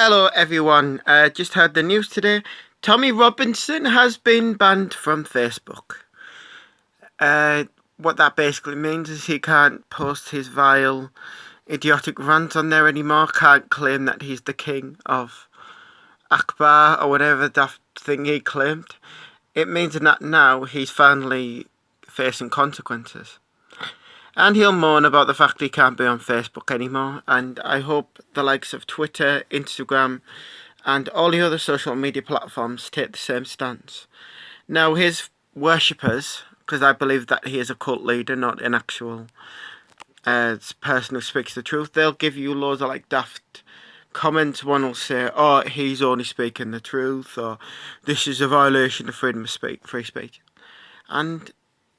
Hello everyone, just heard the news today. Tommy Robinson has been banned from Facebook. What that basically means is he can't post his vile, idiotic rants on there anymore, can't claim that he's the king of Akbar or whatever that thing he claimed. It means that now he's finally facing consequences. And he'll moan about the fact he can't be on Facebook anymore. And I hope the likes of Twitter, Instagram, and all the other social media platforms take the same stance. Now, his worshippers, because I believe that he is a cult leader, not an actual person who speaks the truth, they'll give you loads of like daft comments. One will say, "Oh, he's only speaking the truth," or "This is a violation of freedom of free speech." And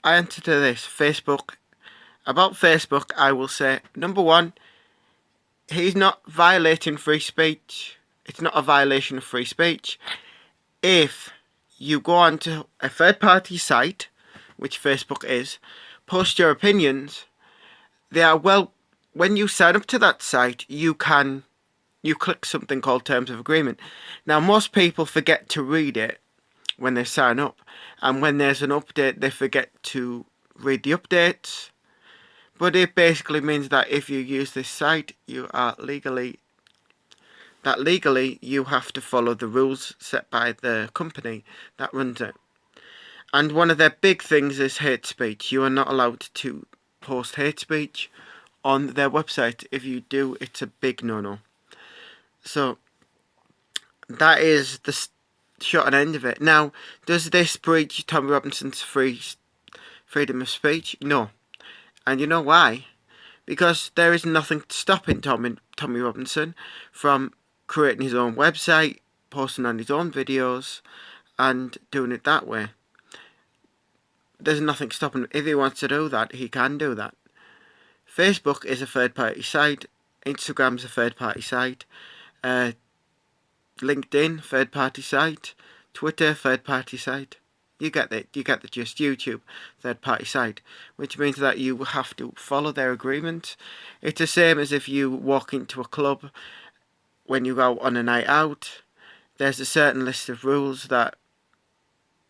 I answer to this: Facebook. About Facebook, I will say, number one, he's not violating free speech. It's not a violation of free speech if you go onto a third-party site, which Facebook is, post your opinions. When you sign up to that site, you click something called Terms of Agreement. Now, most people forget to read it when they sign up, and when there's an update, they forget to read the updates. But it basically means that if you use this site, you are legally you have to follow the rules set by the company that runs it. And one of their big things is hate speech. You are not allowed to post hate speech on their website. If you do, it's a big no-no. So that is the short and end of it. Now, does this breach Tommy Robinson's freedom of speech? No. And you know why? Because there is nothing stopping Tommy Robinson from creating his own website, posting on his own videos, and doing it that way. There's nothing stopping him. If he wants to do that, he can do that. Facebook is a third-party site. Instagram's a third-party site. LinkedIn, third-party site. Twitter, third-party site. You get the gist. YouTube, third-party site, which means that you have to follow their agreement. It's the same as if you walk into a club when you go on a night out. There's a certain list of rules that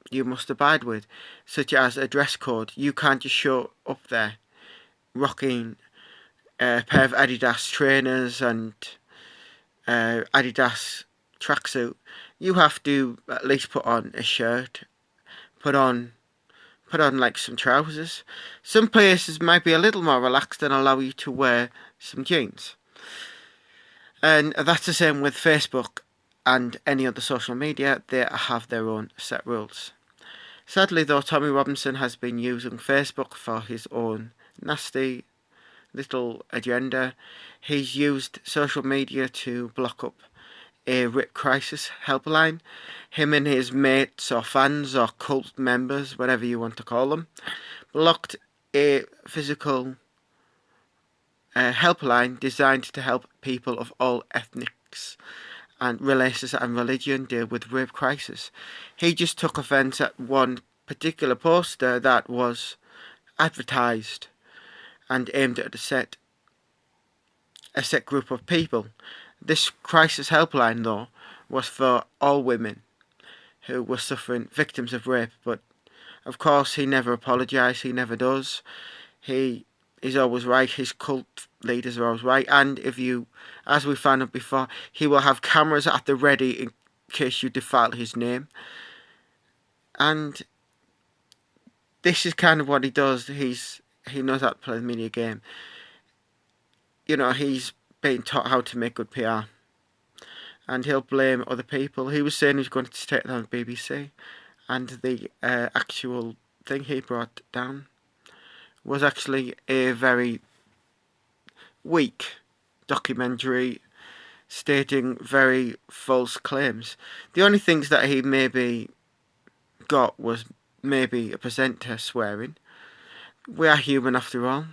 you must abide with, such as a dress code. You can't just show up there rocking a pair of Adidas trainers and Adidas tracksuit. You have to at least put on a shirt. Put on like some trousers. Some places might be a little more relaxed and allow you to wear some jeans. And that's the same with Facebook and any other social media. They have their own set rules. Sadly though, Tommy Robinson has been using Facebook for his own nasty little agenda. He's used social media to block up a RIP crisis helpline. Him and his mates or fans or cult members, whatever you want to call them, blocked a physical helpline designed to help people of all ethnics and races and religion deal with rape crisis. He just took offence at one particular poster that was advertised and aimed at a set group of people. This crisis helpline, though, was for all women who were suffering victims of rape. But, of course, he never apologised. He never does. He is always right. His cult leaders are always right. And if you, as we found out before, he will have cameras at the ready in case you defile his name. And this is kind of what he does. He knows how to play the media game. You know, he's being taught how to make good PR, and he'll blame other people. He was saying he was going to take down the BBC, and the actual thing he brought down was actually a very weak documentary stating very false claims. The only things that he maybe got was maybe a presenter swearing. We are human after all.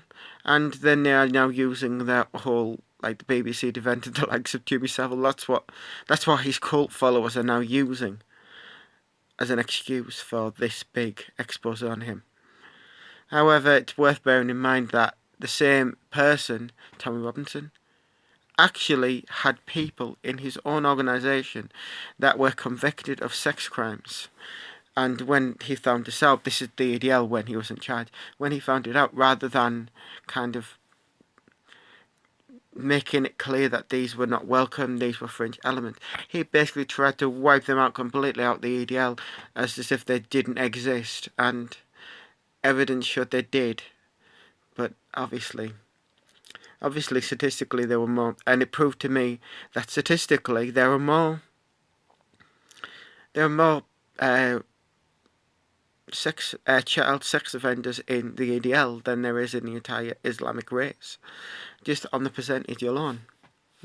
And then they are now using that whole, like the BBC invented the likes of Jimmy Savile. That's what his cult followers are now using as an excuse for this big expose on him. However, it's worth bearing in mind that the same person, Tommy Robinson, actually had people in his own organisation that were convicted of sex crimes. And when he found this out, this is the ADL when he was in charge, when he found it out, rather than kind of making it clear that these were not welcome, these were fringe elements, he basically tried to wipe them out completely out the ADL, as if they didn't exist, and evidence showed they did. But obviously statistically there were more, and it proved to me that statistically there are more child sex offenders in the ADL than there is in the entire Islamic race, just on the percentage alone.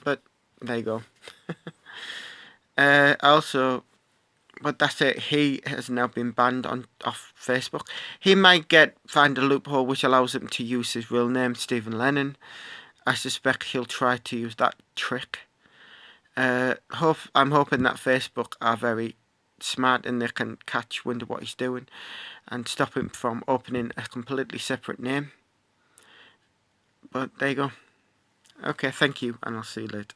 But there you go. But that's it. He has now been banned off Facebook. He might find a loophole which allows him to use his real name, Stephen Lennon. I suspect he'll try to use that trick. I'm hoping that Facebook are very smart and they can catch wind of what he's doing and stop him from opening a completely separate name. But there you go. Okay, thank you, and I'll see you later.